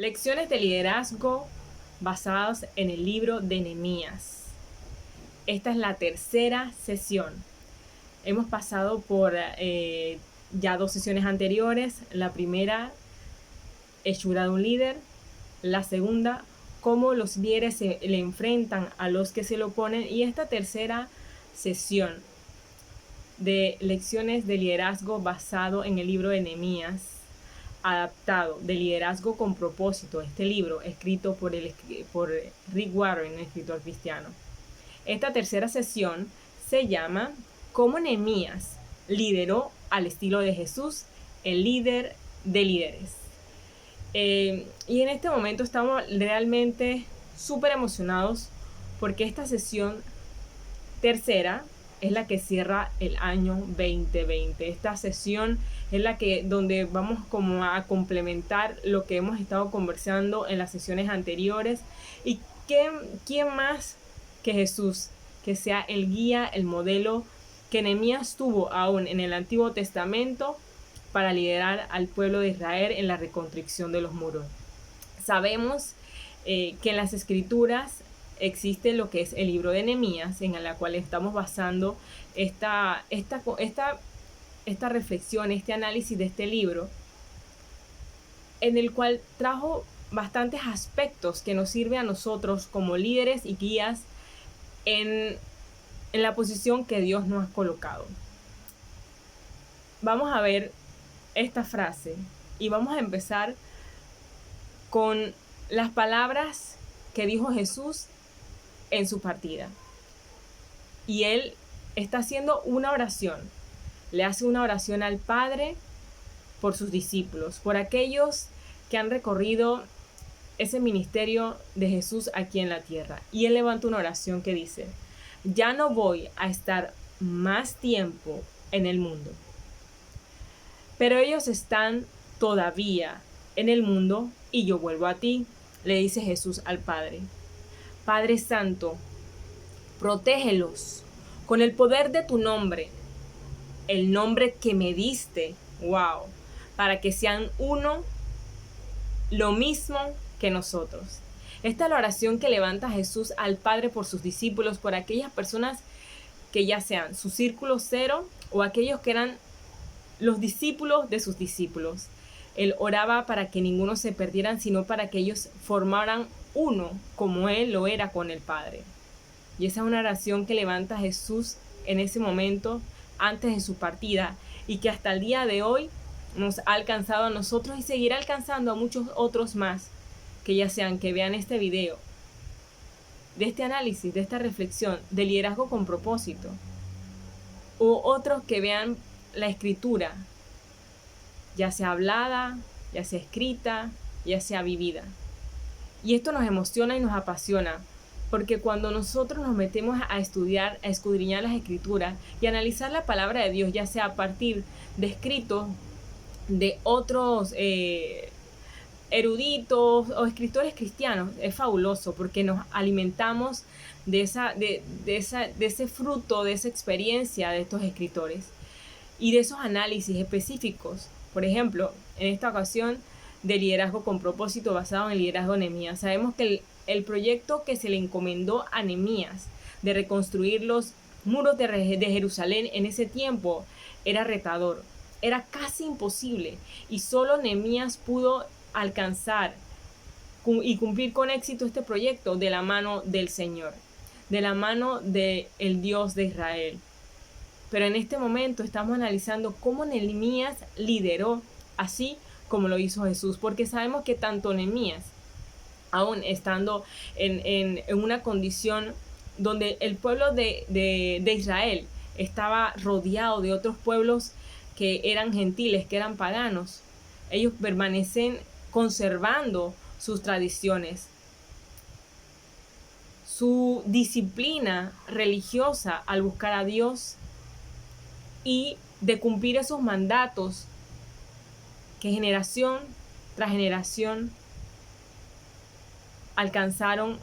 Lecciones de liderazgo basadas en el libro de Nehemías. Esta es la tercera sesión. Hemos pasado por ya 2 sesiones anteriores. La primera, hechura de un líder. La segunda, cómo los líderes se le enfrentan a los que se le oponen. Y esta tercera sesión de lecciones de liderazgo basado en el libro de Nehemías, adaptado de liderazgo con propósito, este libro escrito por Rick Warren, un escritor cristiano. Esta tercera sesión se llama ¿Cómo Nehemías lideró al estilo de Jesús, el líder de líderes? Y en este momento estamos realmente súper emocionados porque esta sesión tercera es la que cierra el año 2020. Esta sesión es la que donde vamos como a complementar lo que hemos estado conversando en las sesiones anteriores. Y quién más que Jesús, que sea el guía, el modelo que Nehemías tuvo aún en el Antiguo Testamento para liderar al pueblo de Israel en la reconstrucción de los muros. Sabemos que en las Escrituras existe lo que es el libro de Nehemías, en la cual estamos basando esta reflexión, este análisis de este libro, en el cual trajo bastantes aspectos que nos sirven a nosotros como líderes y guías en la posición que Dios nos ha colocado. Vamos a ver esta frase y vamos a empezar con las palabras que dijo Jesús en su partida. Y él está haciendo una oración. Le hace una oración al Padre por sus discípulos, por aquellos que han recorrido ese ministerio de Jesús aquí en la tierra. Y él levanta una oración que dice: ya no voy a estar más tiempo en el mundo, pero ellos están todavía en el mundo y yo vuelvo a ti, le dice Jesús al Padre. Padre Santo, protégelos con el poder de tu nombre, el nombre que me diste, wow, para que sean uno, lo mismo que nosotros. Esta es la oración que levanta Jesús al Padre por sus discípulos, por aquellas personas que ya sean su círculo cero o aquellos que eran los discípulos de sus discípulos. Él oraba para que ninguno se perdieran, sino para que ellos formaran uno como Él lo era con el Padre. Y esa es una oración que levanta Jesús en ese momento, antes de su partida, y que hasta el día de hoy nos ha alcanzado a nosotros y seguirá alcanzando a muchos otros más, que ya sean que vean este video, de este análisis, de esta reflexión, de liderazgo con propósito, o otros que vean la escritura, ya sea hablada, ya sea escrita, ya sea vivida. Y esto nos emociona y nos apasiona, porque cuando nosotros nos metemos a estudiar, a escudriñar las escrituras y analizar la palabra de Dios, ya sea a partir de escritos de otros eruditos o escritores cristianos, es fabuloso porque nos alimentamos de ese fruto, de esa experiencia de estos escritores y de esos análisis específicos. Por ejemplo, en esta ocasión de liderazgo con propósito basado en el liderazgo de Nehemías. Sabemos que el proyecto que se le encomendó a Nehemías de reconstruir los muros de Jerusalén en ese tiempo era retador, era casi imposible, y solo Nehemías pudo alcanzar y cumplir con éxito este proyecto de la mano del Señor, de la mano del Dios de Israel. Pero en este momento estamos analizando cómo Nehemías lideró así como lo hizo Jesús, porque sabemos que tanto Nehemías, aún estando en una condición donde el pueblo de Israel estaba rodeado de otros pueblos que eran gentiles, que eran paganos, ellos permanecen conservando sus tradiciones, su disciplina religiosa al buscar a Dios y de cumplir esos mandatos que generación tras generación alcanzaron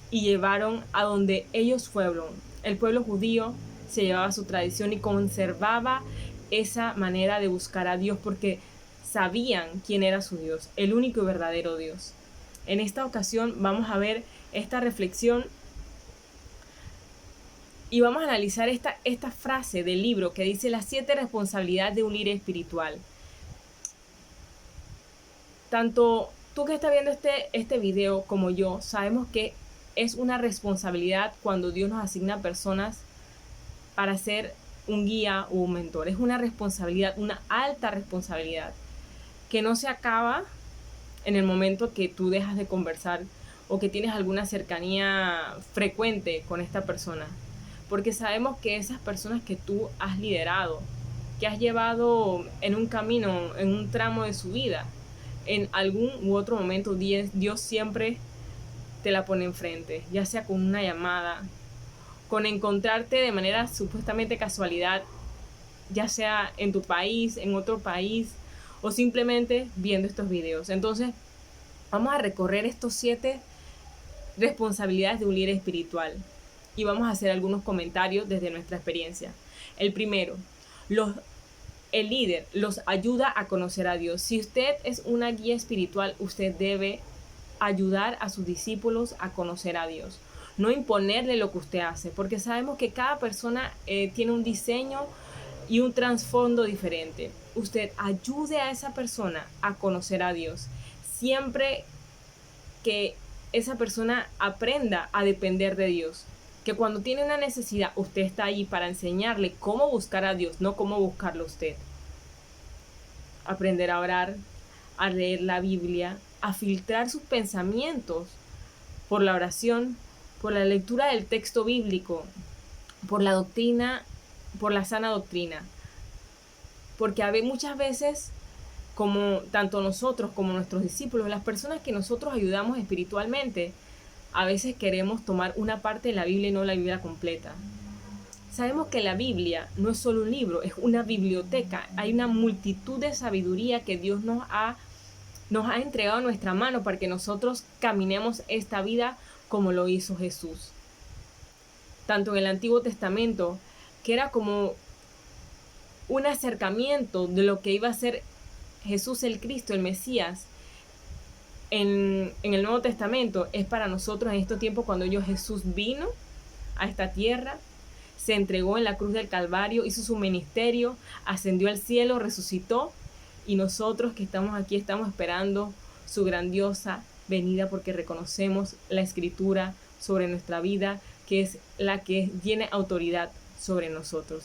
y llevaron a donde ellos fueron. El pueblo judío se llevaba su tradición y conservaba esa manera de buscar a Dios porque sabían quién era su Dios, el único y verdadero Dios. En esta ocasión vamos a ver esta reflexión y vamos a analizar esta frase del libro que dice las 7 responsabilidades de un líder espiritual. Tanto tú que estás viendo este video como yo sabemos que es una responsabilidad cuando Dios nos asigna personas para ser un guía o un mentor. Es una responsabilidad, una alta responsabilidad que no se acaba en el momento que tú dejas de conversar o que tienes alguna cercanía frecuente con esta persona. Porque sabemos que esas personas que tú has liderado, que has llevado en un camino, en un tramo de su vida, en algún u otro momento Dios siempre te la pone enfrente, ya sea con una llamada, con encontrarte de manera supuestamente casualidad, ya sea en tu país, en otro país, o simplemente viendo estos videos. Entonces, vamos a recorrer estos 7 responsabilidades de un líder espiritual y vamos a hacer algunos comentarios desde nuestra experiencia. El primero, el líder los ayuda a conocer a Dios. Si usted es una guía espiritual, usted debe ayudar a sus discípulos a conocer a Dios. No imponerle lo que usted hace, porque sabemos que cada persona tiene un diseño y un trasfondo diferente. Usted ayude a esa persona a conocer a Dios. Siempre que esa persona aprenda a depender de Dios. Que cuando tiene una necesidad, usted está ahí para enseñarle cómo buscar a Dios, no cómo buscarlo usted. Aprender a orar, a leer la Biblia, a filtrar sus pensamientos por la oración, por la lectura del texto bíblico, por la doctrina, por la sana doctrina. Porque muchas veces, como tanto nosotros como nuestros discípulos, las personas que nosotros ayudamos espiritualmente, a veces queremos tomar una parte de la Biblia y no la Biblia completa. Sabemos que la Biblia no es solo un libro, es una biblioteca. Hay una multitud de sabiduría que Dios nos ha entregado a nuestra mano para que nosotros caminemos esta vida como lo hizo Jesús. Tanto en el Antiguo Testamento, que era como un acercamiento de lo que iba a ser Jesús el Cristo, el Mesías, en el Nuevo Testamento, es para nosotros en estos tiempos cuando Jesús vino a esta tierra, se entregó en la cruz del Calvario, hizo su ministerio, ascendió al cielo, resucitó, y nosotros que estamos aquí estamos esperando su grandiosa venida porque reconocemos la Escritura sobre nuestra vida, que es la que tiene autoridad sobre nosotros.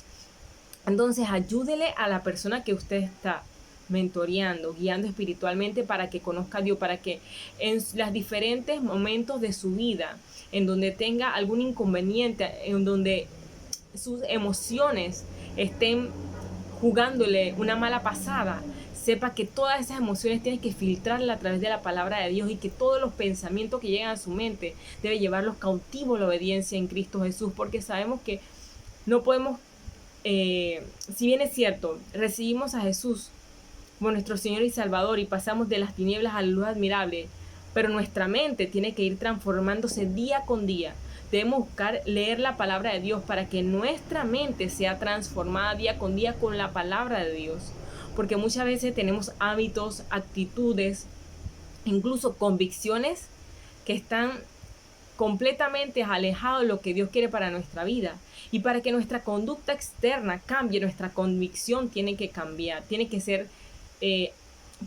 Entonces, ayúdele a la persona que usted está mentoreando, guiando espiritualmente para que conozca a Dios, para que en los diferentes momentos de su vida, en donde tenga algún inconveniente, en donde sus emociones estén jugándole una mala pasada, sepa que todas esas emociones tiene que filtrarlas a través de la palabra de Dios y que todos los pensamientos que llegan a su mente debe llevarlos cautivos a la obediencia en Cristo Jesús, porque sabemos que no podemos, si bien es cierto, recibimos a Jesús como nuestro Señor y Salvador y pasamos de las tinieblas a la luz admirable, pero nuestra mente tiene que ir transformándose día con día. Debemos buscar leer la palabra de Dios para que nuestra mente sea transformada día con día con la palabra de Dios. Porque muchas veces tenemos hábitos, actitudes, incluso convicciones que están completamente alejados de lo que Dios quiere para nuestra vida. Y para que nuestra conducta externa cambie, nuestra convicción tiene que cambiar, tiene que ser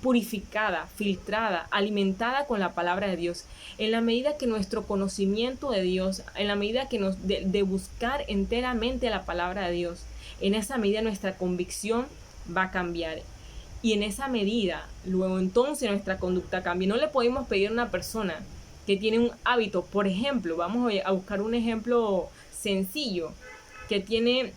purificada, filtrada, alimentada con la palabra de Dios. En la medida que nuestro conocimiento de Dios, en la medida que de buscar enteramente la palabra de Dios, en esa medida nuestra convicción va a cambiar. Y en esa medida, luego entonces nuestra conducta cambia. No le podemos pedir a una persona que tiene un hábito, por ejemplo, vamos a buscar un ejemplo sencillo, que tiene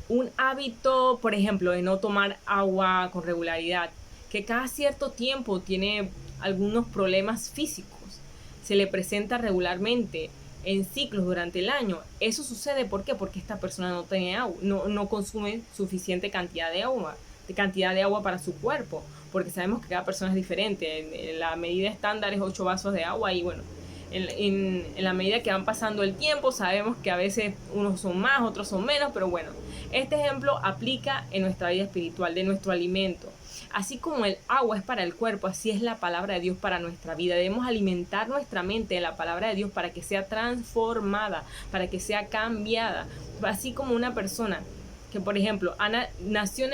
un hábito, por ejemplo, de no tomar agua con regularidad, que cada cierto tiempo tiene algunos problemas físicos, se le presenta regularmente en ciclos durante el año. Eso sucede, ¿por qué? Porque esta persona no tiene agua, no consume suficiente cantidad de agua para su cuerpo, porque sabemos que cada persona es diferente. La medida estándar es 8 vasos de agua y bueno, en la medida que van pasando el tiempo sabemos que a veces unos son más, otros son menos, pero bueno, este ejemplo aplica en nuestra vida espiritual, de nuestro alimento. Así como el agua es para el cuerpo, así es la palabra de Dios para nuestra vida. Debemos alimentar nuestra mente de la palabra de Dios para que sea transformada, para que sea cambiada. Así como una persona que, por ejemplo, Ana nació en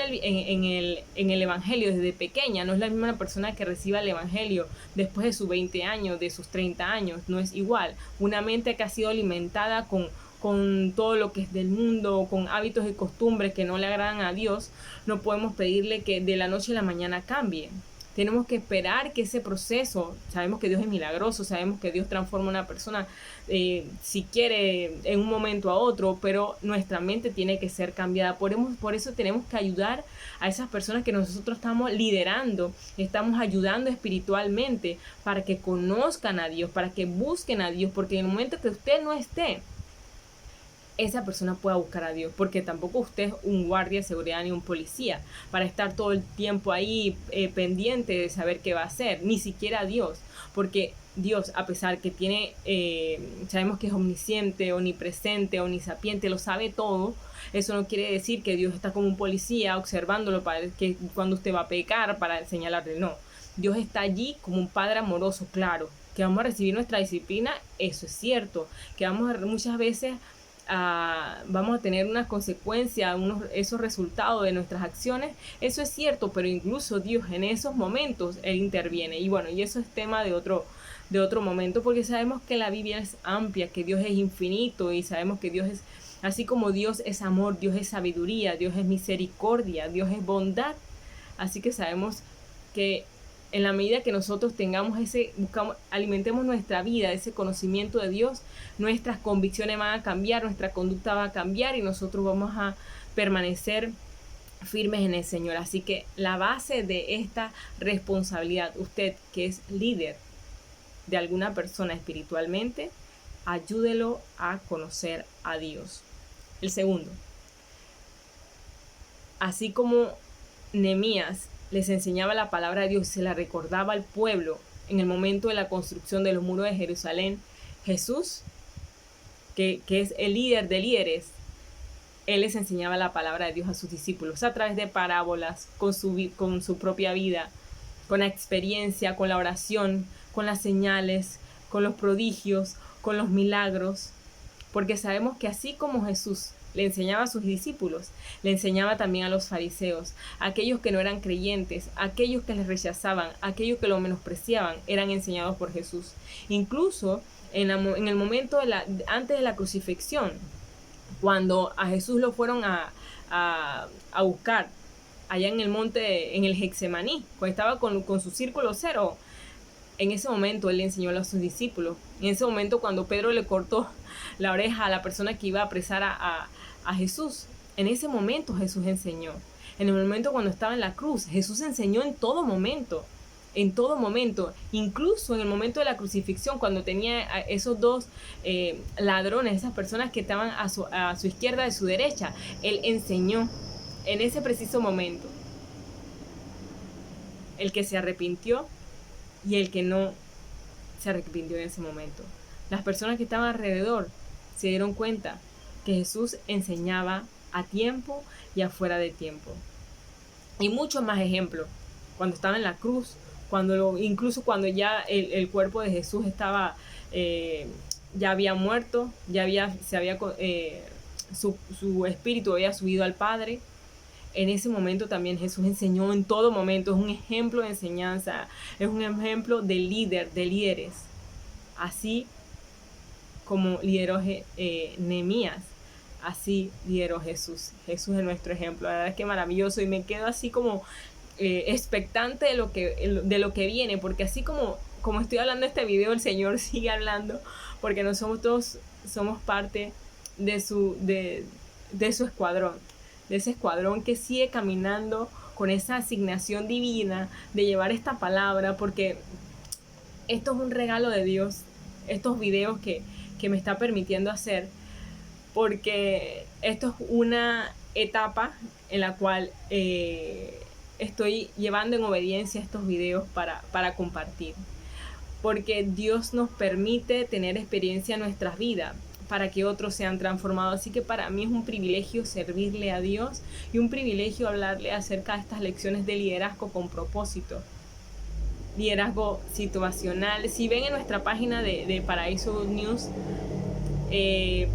el Evangelio desde pequeña, no es la misma persona que reciba el Evangelio después de sus 20 años, de sus 30 años, no es igual. Una mente que ha sido alimentada con todo lo que es del mundo, con hábitos y costumbres que no le agradan a Dios, no podemos pedirle que de la noche a la mañana cambie. Tenemos que esperar que ese proceso, sabemos que Dios es milagroso, sabemos que Dios transforma a una persona si quiere en un momento a otro, pero nuestra mente tiene que ser cambiada. Por eso tenemos que ayudar a esas personas que nosotros estamos liderando, estamos ayudando espiritualmente para que conozcan a Dios, para que busquen a Dios, porque en el momento que usted no esté, esa persona pueda buscar a Dios, porque tampoco usted es un guardia de seguridad ni un policía para estar todo el tiempo ahí pendiente de saber qué va a hacer, ni siquiera Dios, porque Dios, a pesar que tiene, sabemos que es omnisciente, omnipresente, omnisapiente, lo sabe todo, eso no quiere decir que Dios está como un policía observándolo para que cuando usted va a pecar, para señalarle, no. Dios está allí como un padre amoroso, claro, que vamos a recibir nuestra disciplina, eso es cierto, que muchas veces vamos a tener una consecuencia, esos resultados de nuestras acciones, eso es cierto, pero incluso Dios en esos momentos, Él interviene. Y bueno, y eso es tema de otro momento, porque sabemos que la Biblia es amplia, que Dios es infinito y sabemos que Dios es, así como Dios es amor, Dios es sabiduría, Dios es misericordia, Dios es bondad. Así que sabemos que en la medida que nosotros tengamos alimentemos nuestra vida, ese conocimiento de Dios, nuestras convicciones van a cambiar, nuestra conducta va a cambiar y nosotros vamos a permanecer firmes en el Señor. Así que la base de esta responsabilidad, usted que es líder de alguna persona espiritualmente, ayúdelo a conocer a Dios. El segundo, así como Nehemías les enseñaba la palabra de Dios, se la recordaba al pueblo en el momento de la construcción de los muros de Jerusalén, Jesús, que es el líder de líderes, Él les enseñaba la palabra de Dios a sus discípulos a través de parábolas, con su propia vida, con la experiencia, con la oración, con las señales, con los prodigios, con los milagros, porque sabemos que así como Jesús le enseñaba a sus discípulos, le enseñaba también a los fariseos, a aquellos que no eran creyentes, a aquellos que les rechazaban, a aquellos que lo menospreciaban, eran enseñados por Jesús. Incluso en el momento antes de la crucifixión, cuando a Jesús lo fueron a buscar allá en el monte, en el Getsemaní, cuando estaba con su círculo cero, en ese momento Él le enseñó a sus discípulos. En ese momento cuando Pedro le cortó la oreja a la persona que iba a apresar a Jesús, en ese momento Jesús enseñó. En el momento cuando estaba en la cruz, Jesús enseñó en todo momento. En todo momento, incluso en el momento de la crucifixión, cuando tenía a esos dos ladrones, esas personas que estaban a su izquierda y a su derecha, Él enseñó en ese preciso momento. El que se arrepintió y el que no se arrepintió en ese momento. Las personas que estaban alrededor se dieron cuenta que Jesús enseñaba a tiempo y afuera de tiempo. Y muchos más ejemplos. Cuando estaba en la cruz, incluso cuando ya el cuerpo de Jesús estaba, ya había muerto, su espíritu había subido al Padre. En ese momento también Jesús enseñó en todo momento, es un ejemplo de enseñanza, es un ejemplo de líder, de líderes. Así como lideró Nehemías, así lideró Jesús. Jesús es nuestro ejemplo, la verdad es que maravilloso y me quedo así como expectante de lo que viene, porque así como estoy hablando de este video, el Señor sigue hablando, porque nosotros somos parte de su escuadrón, de ese escuadrón que sigue caminando con esa asignación divina de llevar esta palabra, porque esto es un regalo de Dios, estos videos que me está permitiendo hacer, porque esto es una etapa en la cual estoy llevando en obediencia estos videos para compartir, porque Dios nos permite tener experiencia en nuestras vidas para que otros sean transformados. Así que para mí es un privilegio servirle a Dios y un privilegio hablarle acerca de estas lecciones de liderazgo con propósito. Liderazgo situacional. Si ven en nuestra página de Paraíso Good News,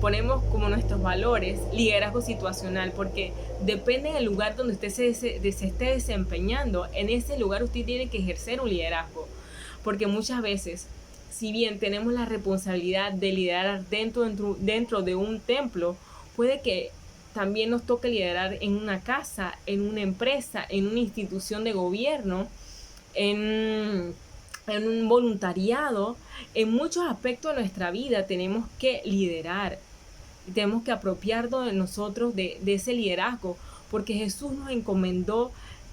ponemos como nuestros valores liderazgo situacional, porque depende del lugar donde usted se esté desempeñando, en ese lugar usted tiene que ejercer un liderazgo, porque muchas veces, si bien tenemos la responsabilidad de liderar dentro de un templo, puede que también nos toque liderar en una casa, en una empresa, en una institución de gobierno, en un voluntariado. En muchos aspectos de nuestra vida tenemos que liderar, tenemos que apropiarnos de nosotros de ese liderazgo, porque Jesús nos encomendó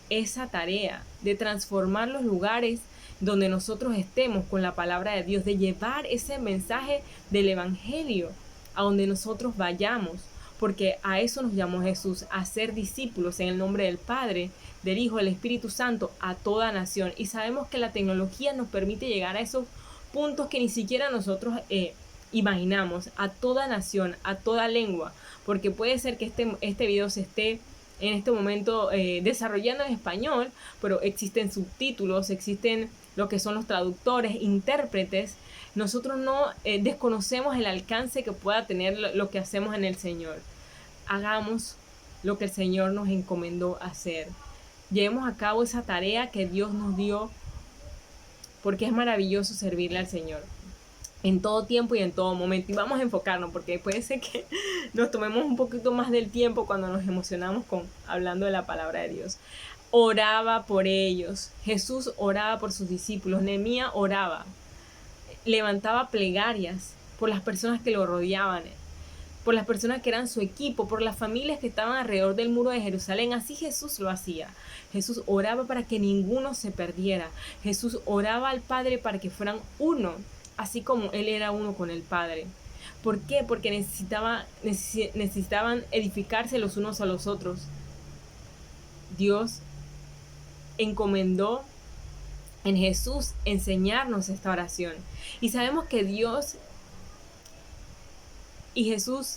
esa tarea de transformar los lugares donde nosotros estemos con la palabra de Dios, de llevar ese mensaje del evangelio a donde nosotros vayamos, porque a eso nos llamó Jesús, a ser discípulos en el nombre del Padre, del Hijo, del Espíritu Santo, a toda nación. Y sabemos que la tecnología nos permite llegar a esos puntos que ni siquiera nosotros imaginamos, a toda nación, a toda lengua, porque puede ser que este video se esté en este momento desarrollando en español, pero existen subtítulos, existen lo que son los traductores, intérpretes. Nosotros no desconocemos el alcance que pueda tener lo que hacemos en el Señor. Hagamos lo que el Señor nos encomendó hacer. Llevemos a cabo esa tarea que Dios nos dio, porque es maravilloso servirle al Señor en todo tiempo y en todo momento. Y vamos a enfocarnos, porque puede ser que nos tomemos un poquito más del tiempo cuando nos emocionamos hablando de la palabra de Dios. Oraba por ellos. Jesús oraba por sus discípulos. Nehemías oraba. Levantaba plegarias por las personas que lo rodeaban, por las personas que eran su equipo, por las familias que estaban alrededor del muro de Jerusalén. Así Jesús lo hacía. Jesús oraba para que ninguno se perdiera. Jesús oraba al Padre para que fueran uno, así como Él era uno con el Padre. ¿Por qué? Porque necesitaban edificarse los unos a los otros. Dios encomendó en Jesús enseñarnos esta oración. Y sabemos que Dios y Jesús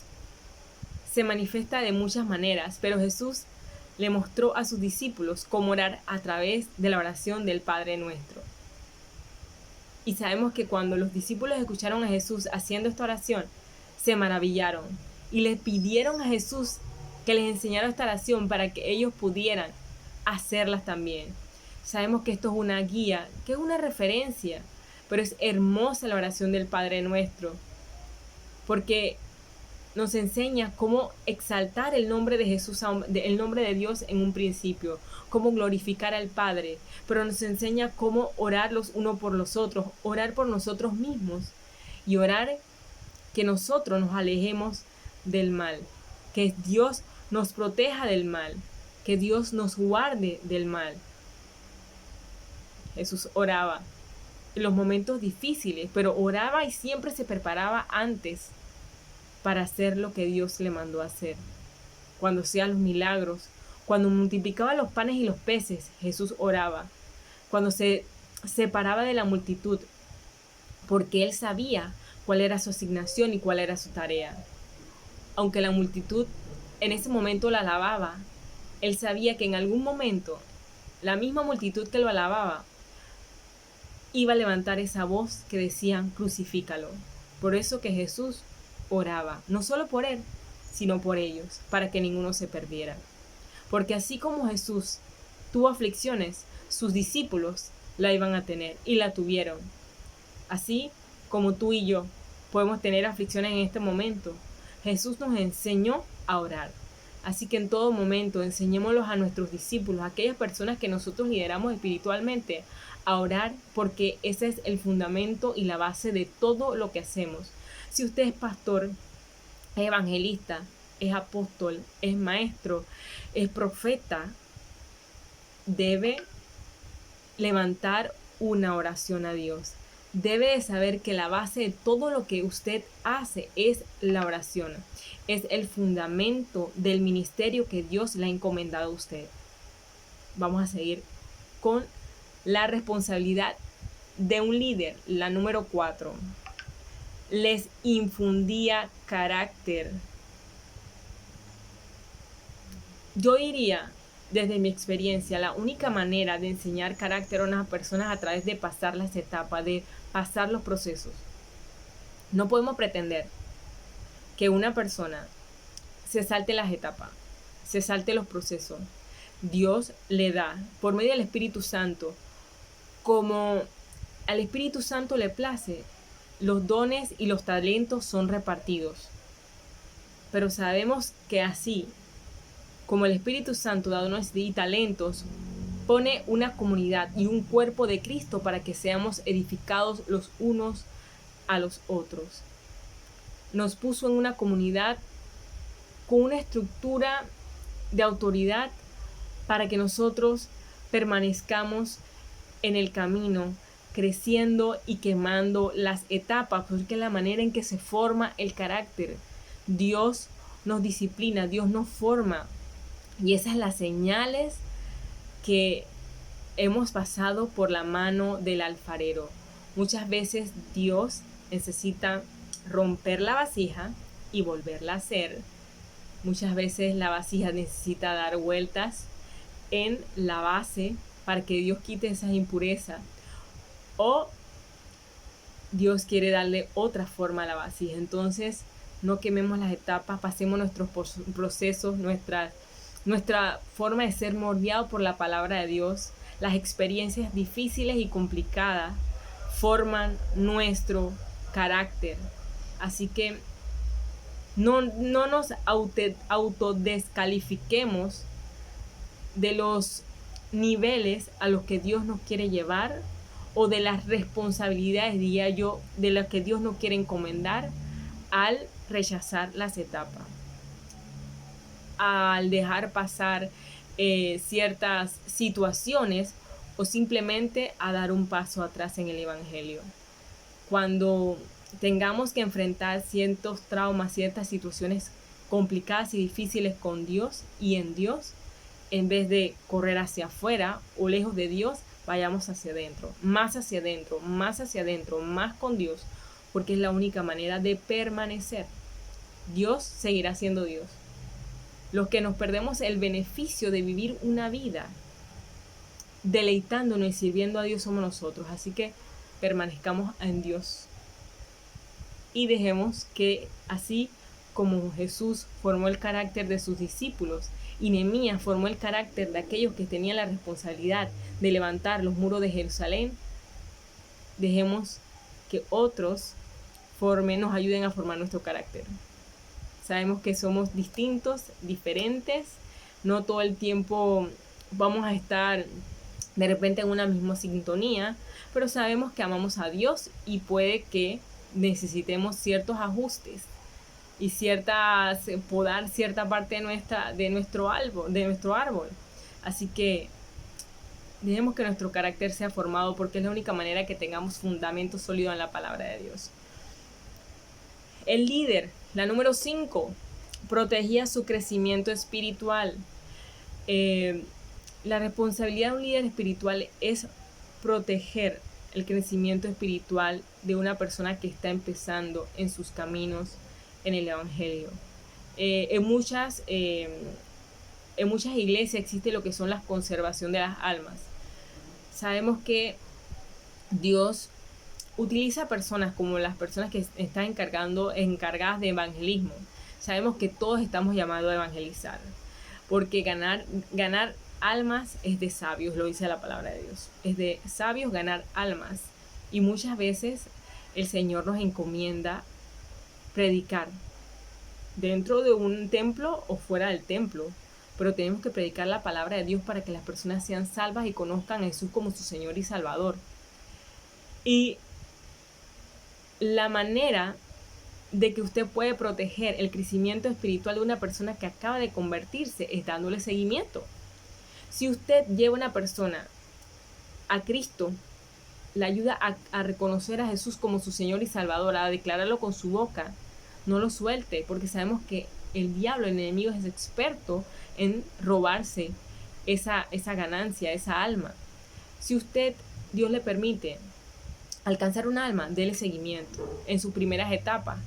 se manifiesta de muchas maneras, pero Jesús le mostró a sus discípulos cómo orar a través de la oración del Padre Nuestro. Y sabemos que cuando los discípulos escucharon a Jesús haciendo esta oración, se maravillaron y le pidieron a Jesús que les enseñara esta oración para que ellos pudieran hacerlas también. Sabemos que esto es una guía, que es una referencia, pero es hermosa la oración del Padre Nuestro, porque nos enseña cómo exaltar el nombre de Jesús, el nombre de Dios en un principio, cómo glorificar al Padre, pero nos enseña cómo orar los unos por los otros, orar por nosotros mismos y orar que nosotros nos alejemos del mal, que Dios nos proteja del mal, que Dios nos guarde del mal. Jesús oraba en los momentos difíciles, pero oraba y siempre se preparaba antes para hacer lo que Dios le mandó a hacer. Cuando hacía los milagros, cuando multiplicaba los panes y los peces, Jesús oraba. Cuando se separaba de la multitud, porque Él sabía cuál era su asignación y cuál era su tarea. Aunque la multitud en ese momento la alababa, Él sabía que en algún momento la misma multitud que lo alababa iba a levantar esa voz que decían: crucifícalo. Por eso que Jesús oraba, no solo por Él, sino por ellos, para que ninguno se perdiera. Porque así como Jesús tuvo aflicciones, sus discípulos la iban a tener y la tuvieron. Así como tú y yo podemos tener aflicciones en este momento, Jesús nos enseñó a orar. Así que en todo momento enseñémoslos a nuestros discípulos, a aquellas personas que nosotros lideramos espiritualmente, a orar, porque ese es el fundamento y la base de todo lo que hacemos. Si usted es pastor, es evangelista, es apóstol, es maestro, es profeta, debe levantar una oración a Dios. Debe de saber que la base de todo lo que usted hace es la oración. Es el fundamento del ministerio que Dios le ha encomendado a usted. Vamos a seguir con la responsabilidad de un líder, la número 4. les infundía carácter. Yo diría, desde mi experiencia, la única manera de enseñar carácter a unas personas es a través de pasar las etapas, de pasar los procesos. No podemos pretender que una persona se salte las etapas, se salte los procesos. Dios le da, por medio del Espíritu Santo, como al Espíritu Santo le place, los dones y los talentos son repartidos. Pero sabemos que así, como el Espíritu Santo da dones y talentos, pone una comunidad y un cuerpo de Cristo para que seamos edificados los unos a los otros. Nos puso en una comunidad con una estructura de autoridad para que nosotros permanezcamos en el camino, creciendo y quemando las etapas, porque es la manera en que se forma el carácter. Dios nos disciplina, Dios nos forma, y esas son las señales que hemos pasado por la mano del alfarero. Muchas veces Dios necesita romper la vasija y volverla a hacer. Muchas veces la vasija necesita dar vueltas en la base para que Dios quite esas impurezas. O Dios quiere darle otra forma a la vasija. Entonces, no quememos las etapas, pasemos nuestros procesos, nuestra forma de ser moldeado por la palabra de Dios. Las experiencias difíciles y complicadas forman nuestro carácter. Así que no nos autodescalifiquemos de los niveles a los que Dios nos quiere llevar o de las responsabilidades, diría yo, de las que Dios nos quiere encomendar al rechazar las etapas, al dejar pasar ciertas situaciones o simplemente a dar un paso atrás en el Evangelio. Cuando tengamos que enfrentar ciertos traumas, ciertas situaciones complicadas y difíciles con Dios y en Dios, en vez de correr hacia afuera o lejos de Dios, vayamos hacia adentro, más hacia adentro, más hacia adentro, más con Dios, porque es la única manera de permanecer. Dios seguirá siendo Dios. Los que nos perdemos el beneficio de vivir una vida deleitándonos y sirviendo a Dios somos nosotros. Así que permanezcamos en Dios y dejemos que, así como Jesús formó el carácter de sus discípulos y Nehemías formó el carácter de aquellos que tenían la responsabilidad de levantar los muros de Jerusalén, dejemos que otros nos ayuden a formar nuestro carácter. Sabemos que somos distintos, diferentes, no todo el tiempo vamos a estar de repente en una misma sintonía, pero sabemos que amamos a Dios y puede que necesitemos ciertos ajustes y podar cierta parte de nuestro árbol. Así que dejemos que nuestro carácter sea formado, porque es la única manera que tengamos fundamento sólido en la palabra de Dios. El líder, la número 5, protegía su crecimiento espiritual. La responsabilidad de un líder espiritual es proteger el crecimiento espiritual de una persona que está empezando en sus caminos en el Evangelio. En muchas iglesias existe lo que son la conservación de las almas. Sabemos que Dios utiliza personas como las personas que están encargadas de evangelismo. Sabemos que todos estamos llamados a evangelizar, porque ganar almas es de sabios, lo dice la palabra de Dios. Es de sabios ganar almas. Y muchas veces el Señor nos encomienda predicar dentro de un templo o fuera del templo, pero tenemos que predicar la palabra de Dios para que las personas sean salvas y conozcan a Jesús como su Señor y Salvador. Y la manera de que usted puede proteger el crecimiento espiritual de una persona que acaba de convertirse es dándole seguimiento. Si usted lleva a una persona a Cristo, le ayuda a reconocer a Jesús como su Señor y Salvador, a declararlo con su boca, no lo suelte, porque sabemos que el diablo, el enemigo, es experto en robarse esa ganancia, esa alma. Si usted, Dios le permite, alcanzar un alma, dele seguimiento en sus primeras etapas.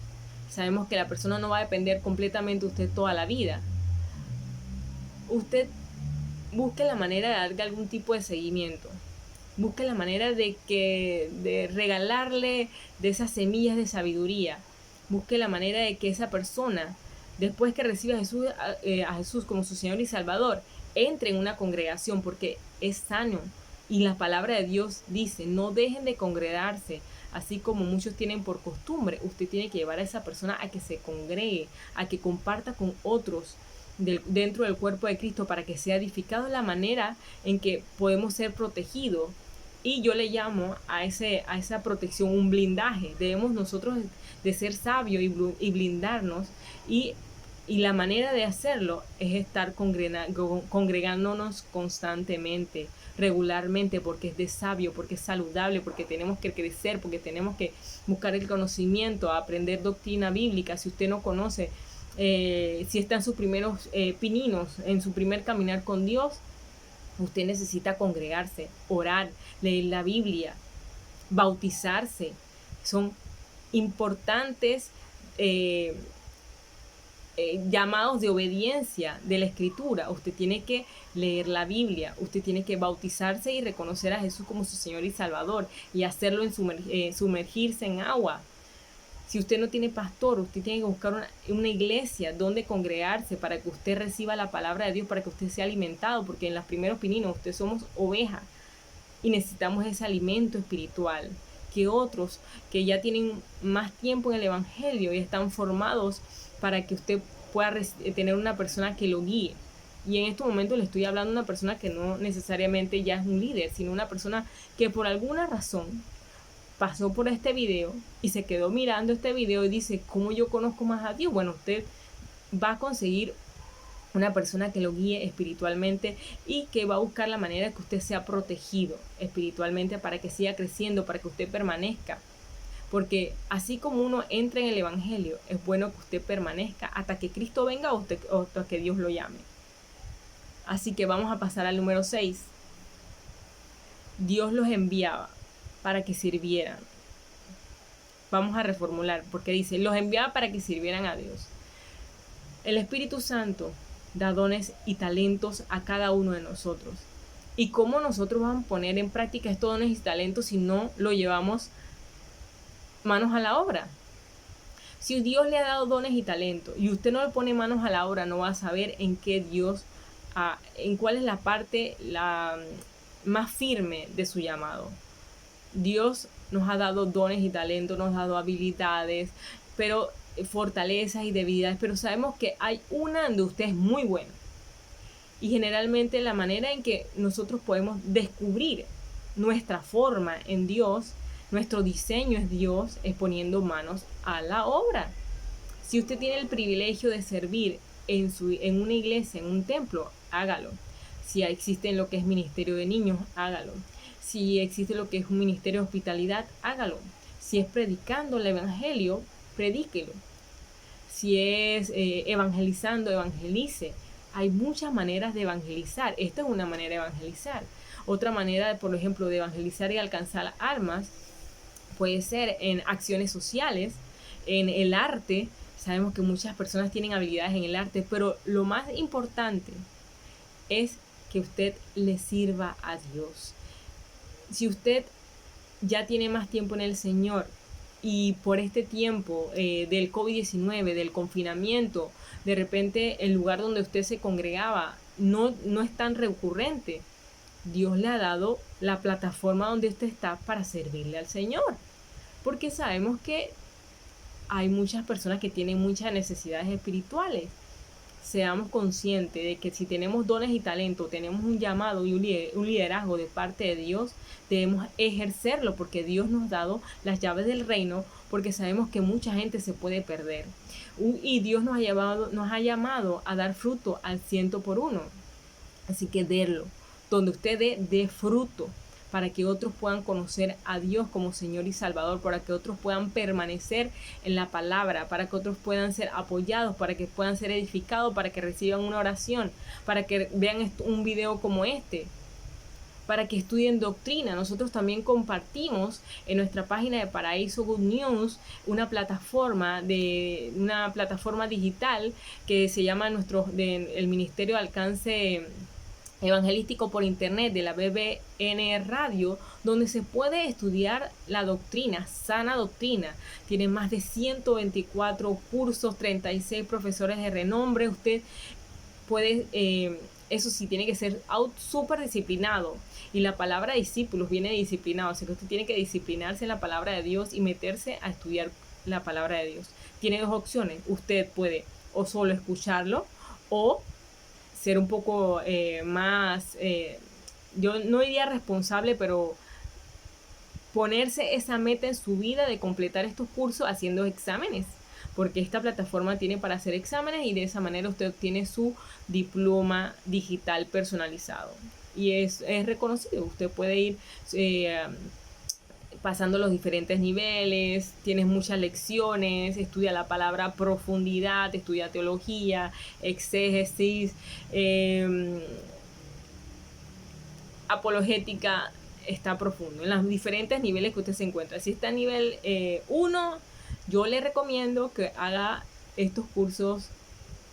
Sabemos que la persona no va a depender completamente de usted toda la vida. Usted busque la manera de darle algún tipo de seguimiento. Busque la manera de regalarle de esas semillas de sabiduría. Busque la manera de que esa persona, después que reciba a Jesús como su Señor y Salvador, entre en una congregación, porque es sano. Y la palabra de Dios dice, no dejen de congregarse, así como muchos tienen por costumbre. Usted tiene que llevar a esa persona a que se congregue, a que comparta con otros dentro del cuerpo de Cristo, para que sea edificado la manera en que podemos ser protegidos. Y yo le llamo a esa protección un blindaje. Debemos nosotros de ser sabios y blindarnos, y la manera de hacerlo es estar congregándonos constantemente, regularmente, porque es de sabio, porque es saludable, porque tenemos que crecer, porque tenemos que buscar el conocimiento, aprender doctrina bíblica. Si usted no conoce, si está en sus primeros pininos, en su primer caminar con Dios, usted necesita congregarse, orar, leer la Biblia, bautizarse. Son importantes llamados de obediencia de la Escritura. Usted tiene que leer la Biblia, usted tiene que bautizarse y reconocer a Jesús como su Señor y Salvador, y hacerlo en sumergirse en agua. Si usted no tiene pastor, usted tiene que buscar una iglesia donde congregarse para que usted reciba la palabra de Dios, para que usted sea alimentado, porque en los primeros pininos usted somos ovejas y necesitamos ese alimento espiritual. Que otros que ya tienen más tiempo en el Evangelio y están formados, para que usted pueda tener una persona que lo guíe. Y en estos momentos le estoy hablando de una persona que no necesariamente ya es un líder, sino una persona que por alguna razón pasó por este video y se quedó mirando este video y dice, ¿cómo yo conozco más a Dios? Bueno, usted va a conseguir una persona que lo guíe espiritualmente y que va a buscar la manera de que usted sea protegido espiritualmente, para que siga creciendo, para que usted permanezca. Porque así como uno entra en el Evangelio, es bueno que usted permanezca hasta que Cristo venga, o hasta que Dios lo llame. Así que vamos a pasar al número 6. Dios los enviaba para que sirvieran. Vamos a reformular, porque dice, los enviaba para que sirvieran a Dios. El Espíritu Santo da dones y talentos a cada uno de nosotros. ¿Y cómo nosotros vamos a poner en práctica estos dones y talentos si no lo llevamos manos a la obra? Si Dios le ha dado dones y talentos y usted no le pone manos a la obra, no va a saber en qué en cuál es la parte más firme de su llamado. Dios nos ha dado dones y talentos, nos ha dado habilidades, pero fortalezas y debilidades, pero sabemos que hay una donde usted es muy bueno. Y generalmente la manera en que nosotros podemos descubrir nuestra forma en Dios, nuestro diseño es Dios, es poniendo manos a la obra. Si usted tiene el privilegio de servir en una iglesia, en un templo, hágalo. Si existe lo que es ministerio de niños, hágalo. Si existe lo que es un ministerio de hospitalidad, hágalo. Si es predicando el evangelio, predíquelo. Si es evangelizando, evangelice. Hay muchas maneras de evangelizar. Esta es una manera de evangelizar. Otra manera, por ejemplo, de evangelizar y alcanzar almas puede ser en acciones sociales, en el arte. Sabemos que muchas personas tienen habilidades en el arte, pero lo más importante es que usted le sirva a Dios. Si usted ya tiene más tiempo en el Señor y por este tiempo del COVID-19, del confinamiento, de repente el lugar donde usted se congregaba no es tan recurrente, Dios le ha dado la plataforma donde usted está para servirle al Señor. Porque sabemos que hay muchas personas que tienen muchas necesidades espirituales. Seamos conscientes de que si tenemos dones y talentos, tenemos un llamado y un liderazgo de parte de Dios, debemos ejercerlo, porque Dios nos ha dado las llaves del reino, porque sabemos que mucha gente se puede perder. Y Dios nos ha llamado a dar fruto al 100%. Así que délo. Donde usted dé fruto, para que otros puedan conocer a Dios como Señor y Salvador, para que otros puedan permanecer en la palabra, para que otros puedan ser apoyados, para que puedan ser edificados, para que reciban una oración, para que vean un video como este, para que estudien doctrina. Nosotros también compartimos en nuestra página de Paraíso Good News una plataforma digital que se llama el Ministerio de Alcance Evangelístico por Internet de la BBN Radio, donde se puede estudiar la doctrina, sana doctrina. Tiene más de 124 cursos, 36 profesores de renombre. Usted puede, eso sí, tiene que ser súper disciplinado. Y la palabra discípulos viene de disciplinado, o sea que usted tiene que disciplinarse en la palabra de Dios y meterse a estudiar la palabra de Dios. Tiene dos opciones. Usted puede o solo escucharlo o ser un poco más, yo no diría responsable, pero ponerse esa meta en su vida de completar estos cursos haciendo exámenes, porque esta plataforma tiene para hacer exámenes y de esa manera usted obtiene su diploma digital personalizado y es reconocido. Usted puede ir pasando los diferentes niveles, tienes muchas lecciones, estudia la palabra a profundidad, estudia teología, exégesis, apologética, está profundo en los diferentes niveles que usted se encuentra. Si está a nivel 1, yo le recomiendo que haga estos cursos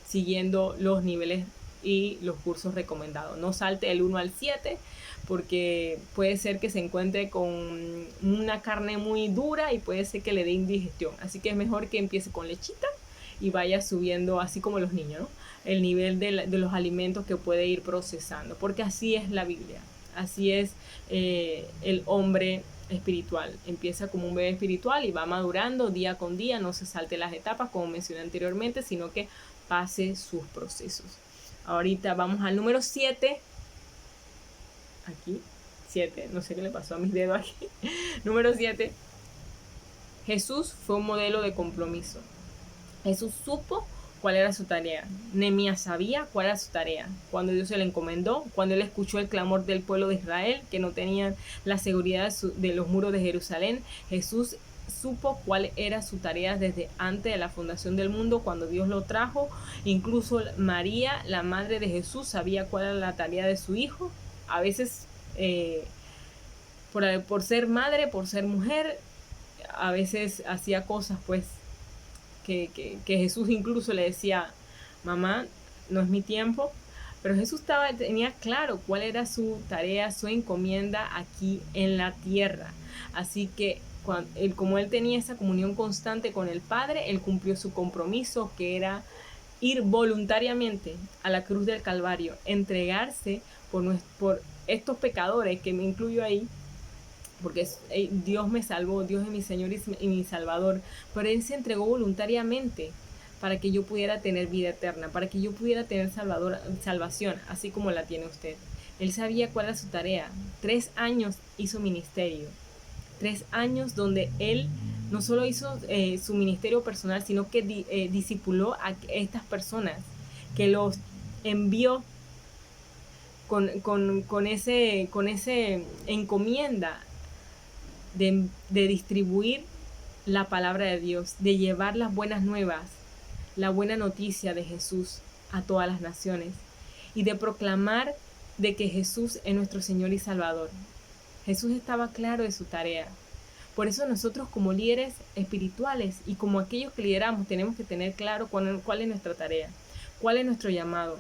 siguiendo los niveles y los cursos recomendados. No salte del 1 al 7 porque puede ser que se encuentre con una carne muy dura y puede ser que le dé indigestión. Así que es mejor que empiece con lechita y vaya subiendo, así como los niños, ¿no?, el nivel de los alimentos que puede ir procesando, porque así es la Biblia, así es el hombre espiritual. Empieza como un bebé espiritual y va madurando día con día, no se salte las etapas como mencioné anteriormente, sino que pase sus procesos. Ahorita vamos al número 7. Aquí, 7, no sé qué le pasó a mis dedos aquí. Número 7. Jesús fue un modelo de compromiso. Jesús supo cuál era su tarea. Nehemías sabía cuál era su tarea. Cuando Dios se le encomendó, cuando él escuchó el clamor del pueblo de Israel, que no tenían la seguridad de los muros de Jerusalén, Jesús supo cuál era su tarea desde antes de la fundación del mundo, cuando Dios lo trajo. Incluso María, la madre de Jesús, sabía cuál era la tarea de su hijo. A veces, por ser madre, por ser mujer, a veces hacía cosas, pues, que Jesús incluso le decía: mamá, no es mi tiempo. Pero Jesús tenía claro cuál era su tarea, su encomienda aquí en la tierra. Así que como él tenía esa comunión constante con el Padre, él cumplió su compromiso, que era ir voluntariamente a la cruz del Calvario, entregarse por estos pecadores, que me incluyo ahí, porque Dios me salvó, Dios es mi Señor y mi Salvador, pero Él se entregó voluntariamente para que yo pudiera tener vida eterna, para que yo pudiera tener salvación, así como la tiene usted. Él sabía cuál era su tarea. 3 años hizo ministerio, 3 años donde Él no solo hizo su ministerio personal, sino que discipuló a estas personas, que los envió con ese encomienda de distribuir la palabra de Dios, de llevar las buenas nuevas, la buena noticia de Jesús a todas las naciones y de proclamar de que Jesús es nuestro Señor y Salvador. Jesús estaba claro de su tarea. Por eso nosotros, como líderes espirituales y como aquellos que lideramos, tenemos que tener claro cuál es nuestra tarea, cuál es nuestro llamado.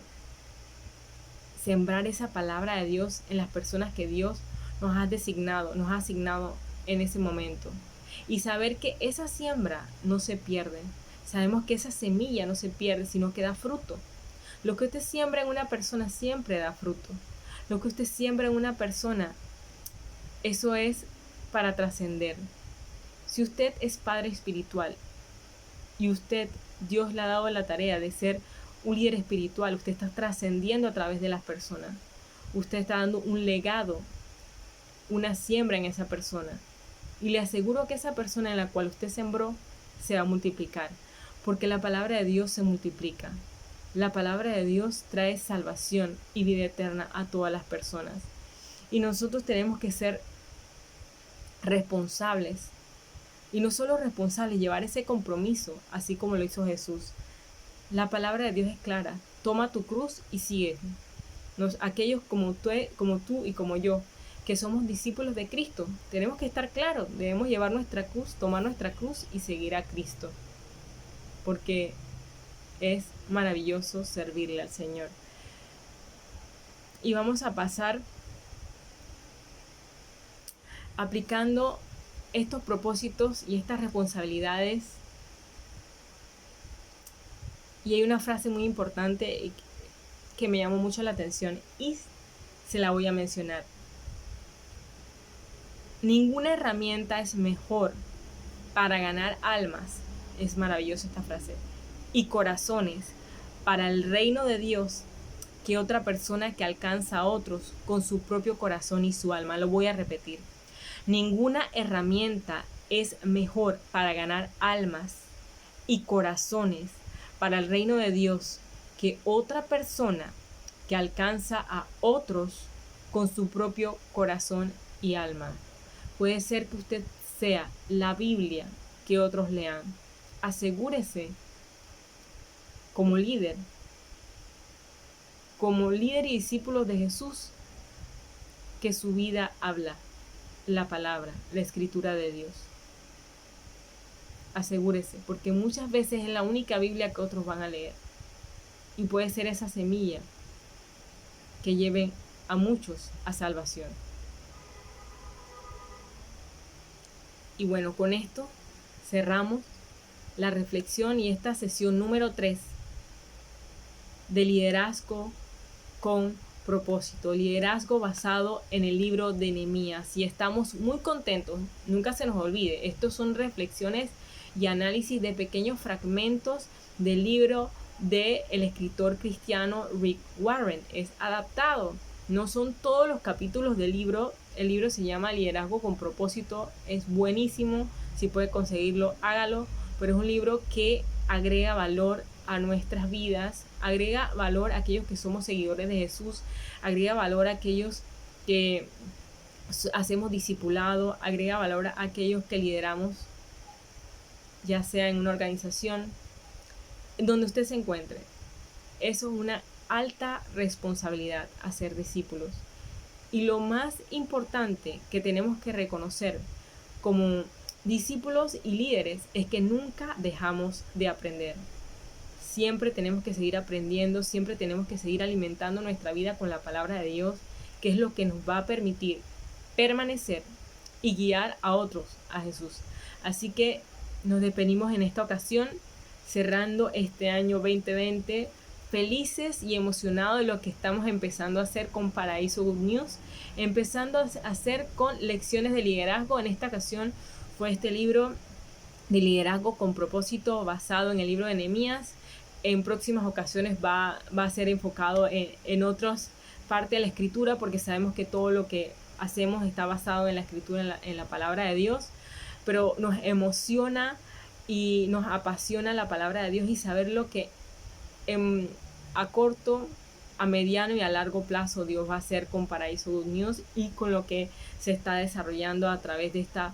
Sembrar esa palabra de Dios en las personas que Dios nos ha asignado en ese momento. Y saber que esa siembra no se pierde. Sabemos que esa semilla no se pierde, sino que da fruto. Lo que usted siembra en una persona siempre da fruto. Lo que usted siembra en una persona, eso es para trascender. Si usted es padre espiritual y Dios le ha dado la tarea de ser un líder espiritual, usted está trascendiendo a través de las personas. Usted está dando un legado, una siembra en esa persona. Y le aseguro que esa persona en la cual usted sembró se va a multiplicar, porque la palabra de Dios se multiplica. La palabra de Dios trae salvación y vida eterna a todas las personas. Y nosotros tenemos que ser responsables. Y no solo responsables, llevar ese compromiso, así como lo hizo Jesús. La palabra de Dios es clara. Toma tu cruz y sigue. Aquellos como tú y como yo, que somos discípulos de Cristo. Tenemos que estar claros, debemos llevar nuestra cruz, tomar nuestra cruz y seguir a Cristo, porque es maravilloso servirle al Señor. Y vamos a pasar aplicando estos propósitos y estas responsabilidades. Y hay una frase muy importante que me llamó mucho la atención y se la voy a mencionar. Ninguna herramienta es mejor para ganar almas, es maravillosa esta frase, y corazones para el reino de Dios que otra persona que alcanza a otros con su propio corazón y su alma. Lo voy a repetir. Ninguna herramienta es mejor para ganar almas y corazones para el reino de Dios que otra persona que alcanza a otros con su propio corazón y alma. Puede ser que usted sea la Biblia que otros lean. Asegúrese como líder y discípulo de Jesús, que su vida habla la palabra, la escritura de Dios. Asegúrese, porque muchas veces es la única Biblia que otros van a leer. Y puede ser esa semilla que lleve a muchos a salvación. Y bueno, con esto cerramos la reflexión y esta sesión número 3 de liderazgo con propósito, liderazgo basado en el libro de Nehemías. Y estamos muy contentos, nunca se nos olvide, estos son reflexiones y análisis de pequeños fragmentos del libro del escritor cristiano Rick Warren. Es adaptado, no son todos los capítulos del libro. El libro se llama Liderazgo con propósito, es buenísimo, si puede conseguirlo, hágalo, pero es un libro que agrega valor a nuestras vidas, agrega valor a aquellos que somos seguidores de Jesús, agrega valor a aquellos que hacemos discipulado, agrega valor a aquellos que lideramos, ya sea en una organización, en donde usted se encuentre. Eso es una alta responsabilidad, hacer discípulos. Y lo más importante que tenemos que reconocer como discípulos y líderes es que nunca dejamos de aprender. Siempre tenemos que seguir aprendiendo, siempre tenemos que seguir alimentando nuestra vida con la palabra de Dios, que es lo que nos va a permitir permanecer y guiar a otros a Jesús. Así que nos despedimos en esta ocasión, cerrando este año 2020, felices y emocionados de lo que estamos empezando a hacer con Paraíso Good News, empezando a hacer con lecciones de liderazgo. En esta ocasión fue este libro de liderazgo con propósito basado en el libro de Nehemías. En próximas ocasiones va a ser enfocado en otras partes de la escritura, porque sabemos que todo lo que hacemos está basado en la escritura, en la palabra de Dios, pero nos emociona y nos apasiona la palabra de Dios y saber lo que a corto, a mediano y a largo plazo Dios va a hacer con Paraíso Good News y con lo que se está desarrollando a través de estas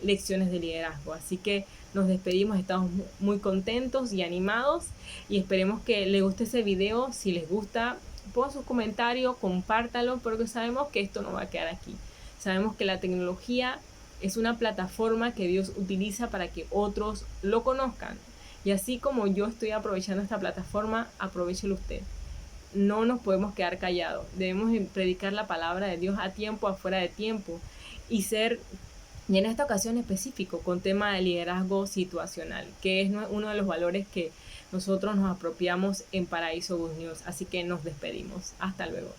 lecciones de liderazgo. Así que nos despedimos, estamos muy contentos y animados y esperemos que les guste ese video. Si les gusta, pongan sus comentarios, compártalo, porque sabemos que esto no va a quedar aquí. Sabemos que la tecnología es una plataforma que Dios utiliza para que otros lo conozcan. Y así como yo estoy aprovechando esta plataforma, aprovéchelo usted. No nos podemos quedar callados. Debemos predicar la palabra de Dios a tiempo, afuera de tiempo. Y en esta ocasión específico, con tema de liderazgo situacional, que es uno de los valores que nosotros nos apropiamos en Paraíso Good News. Así que nos despedimos. Hasta luego.